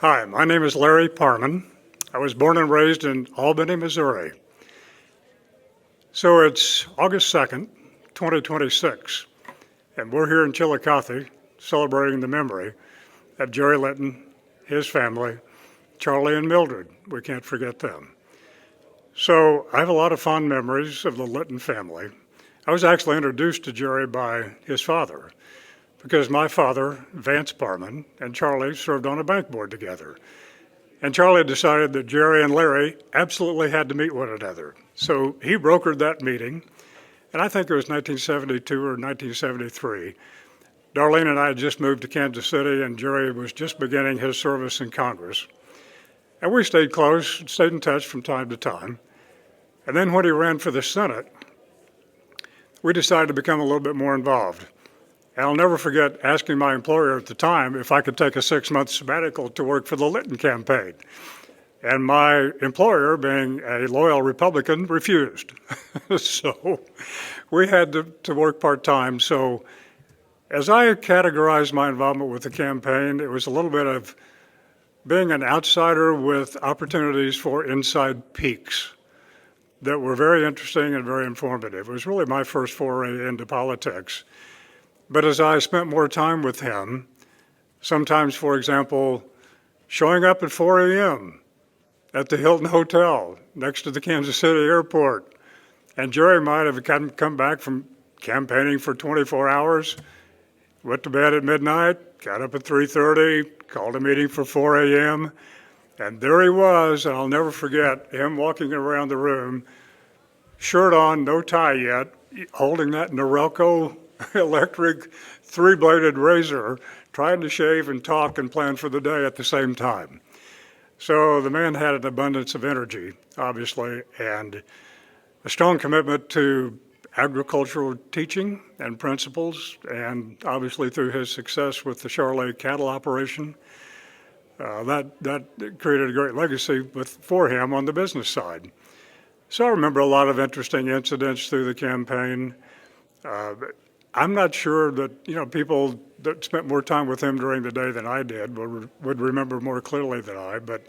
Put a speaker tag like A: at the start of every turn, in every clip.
A: Hi, my name is Larry Parmon. I was born and raised in Albany, Missouri. So it's August 2nd, 2026, and we're here in Chillicothe celebrating the memory of Jerry Litton, his family, Charlie and Mildred. We can't forget them. So I have a lot of fond memories of the Litton family. I was actually introduced to Jerry by his father, because my father, Vance Parmon, and Charlie served on a bank board together. And Charlie decided that Jerry and Larry absolutely had to meet one another. So he brokered that meeting, and I think it was 1972 or 1973. Darlene and I had just moved to Kansas City, and Jerry was just beginning his service in Congress. And we stayed close, stayed in touch from time to time. And then when he ran for the Senate, we decided to become a little bit more involved. And I'll never forget asking my employer at the time if I could take a 6-month sabbatical to work for the Litton campaign. And my employer, being a loyal Republican, refused. So we had to work part-time. So as I categorized my involvement with the campaign, it was a little bit of being an outsider with opportunities for inside peeks that were very interesting and very informative. It was really my first foray into politics. But as I spent more time with him, sometimes, for example, showing up at 4 a.m. at the Hilton Hotel next to the Kansas City airport, and Jerry might have come back from campaigning for 24 hours, went to bed at midnight, got up at 3:30, called a meeting for 4 a.m., and there he was, and I'll never forget him walking around the room, shirt on, no tie yet, holding that Norelco electric 3-bladed razor, trying to shave and talk and plan for the day at the same time. So the man had an abundance of energy, obviously, and a strong commitment to agricultural teaching and principles, and obviously through his success with the Charolais cattle operation, that created a great legacy for him on the business side. So I remember a lot of interesting incidents through the campaign. I'm not sure that people that spent more time with him during the day than I did would remember more clearly than I, but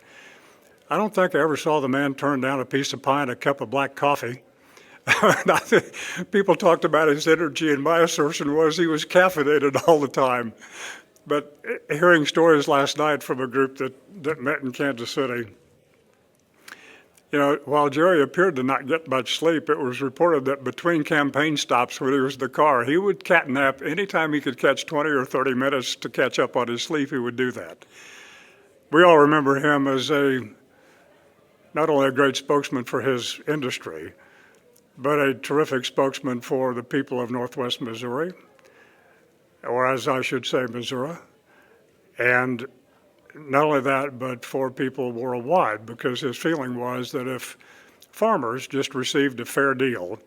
A: I don't think I ever saw the man turn down a piece of pie and a cup of black coffee. I think people talked about his energy, and my assertion was he was caffeinated all the time. But hearing stories last night from a group that met in Kansas City, while Jerry appeared to not get much sleep, it was reported that between campaign stops when he was in the car, he would catnap anytime he could catch 20 or 30 minutes to catch up on his sleep, he would do that. We all remember him as not only a great spokesman for his industry, but a terrific spokesman for the people of Northwest Missouri, or as I should say, Missouri. And not only that, but for people worldwide, because his feeling was that if farmers just received a fair deal,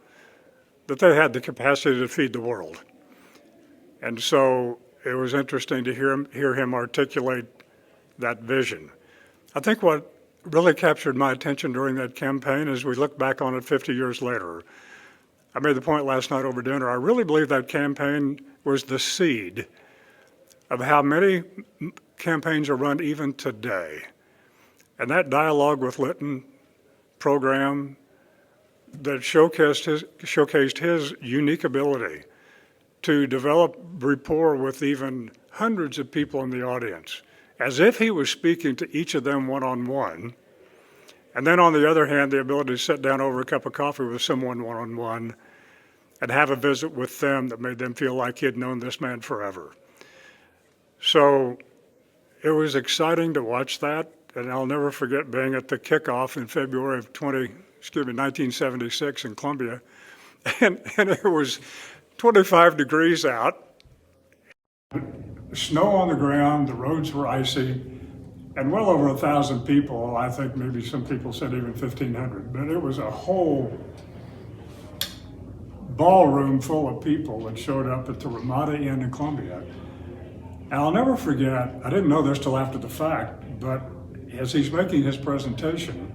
A: that they had the capacity to feed the world. And so it was interesting to hear him articulate that vision. I think what really captured my attention during that campaign as we look back on it 50 years later, I made the point last night over dinner, I really believe that campaign was the seed of how many campaigns are run even today. And that dialogue with Litton program that showcased his unique ability to develop rapport with even hundreds of people in the audience, as if he was speaking to each of them one-on-one. And then on the other hand, the ability to sit down over a cup of coffee with someone one-on-one and have a visit with them that made them feel like he had known this man forever. So it was exciting to watch that, and I'll never forget being at the kickoff in February of 1976 in Columbia, and it was 25 degrees out, snow on the ground, the roads were icy, and well over 1,000 people. I think maybe some people said even 1,500, but it was a whole ballroom full of people that showed up at the Ramada Inn in Columbia. And I'll never forget, I didn't know this till after the fact, but as he's making his presentation,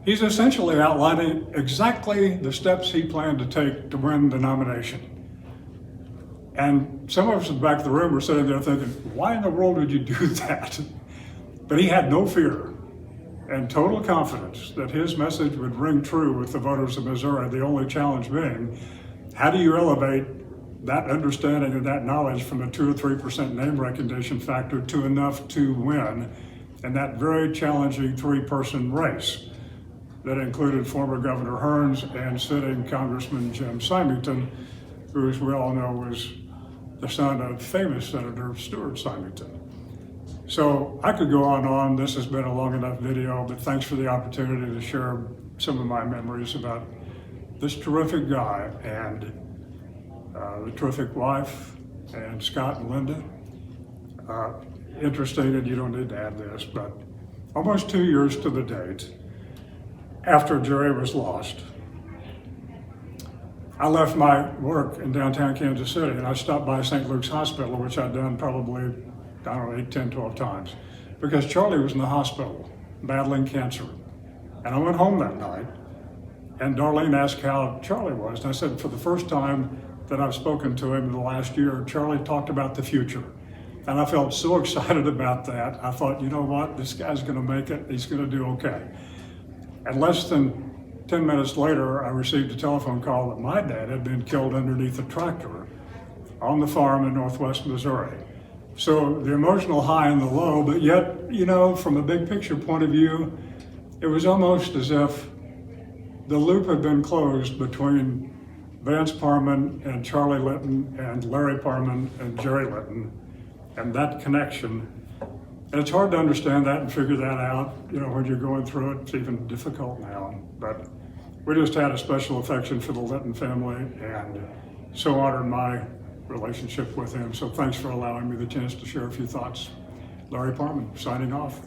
A: he's essentially outlining exactly the steps he planned to take to win the nomination. And some of us in the back of the room were sitting there thinking, why in the world would you do that? But he had no fear and total confidence that his message would ring true with the voters of Missouri, the only challenge being, how do you elevate that understanding and that knowledge from a 2 or 3% name recognition factor to enough to win in that very challenging 3-person race that included former Governor Hearns and sitting Congressman Jim Symington, who, as we all know, was the son of famous Senator Stuart Symington. So I could go on and on. This has been a long enough video, but thanks for the opportunity to share some of my memories about this terrific guy and the terrific wife and Scott and Linda. Interesting, and you don't need to add this, but almost 2 years to the date after Jerry was lost, I left my work in downtown Kansas City and I stopped by St. Luke's Hospital, which I'd done probably, I don't know, 8, 10, 12 times, because Charlie was in the hospital battling cancer. And I went home that night and Darlene asked how Charlie was. And I said, for the first time that I've spoken to him in the last year, Charlie talked about the future. And I felt so excited about that. I thought, you know what, this guy's gonna make it, he's gonna do okay. And less than 10 minutes later, I received a telephone call that my dad had been killed underneath a tractor on the farm in northwest Missouri. So the emotional high and the low, but yet, you know, from a big picture point of view, it was almost as if the loop had been closed between Vance Parmon and Charlie Litton and Larry Parmon and Jerry Litton, and that connection. And it's hard to understand that and figure that out, you know, when you're going through it. It's even difficult now. But we just had a special affection for the Litton family and so honored my relationship with him. So thanks for allowing me the chance to share a few thoughts. Larry Parmon, signing off.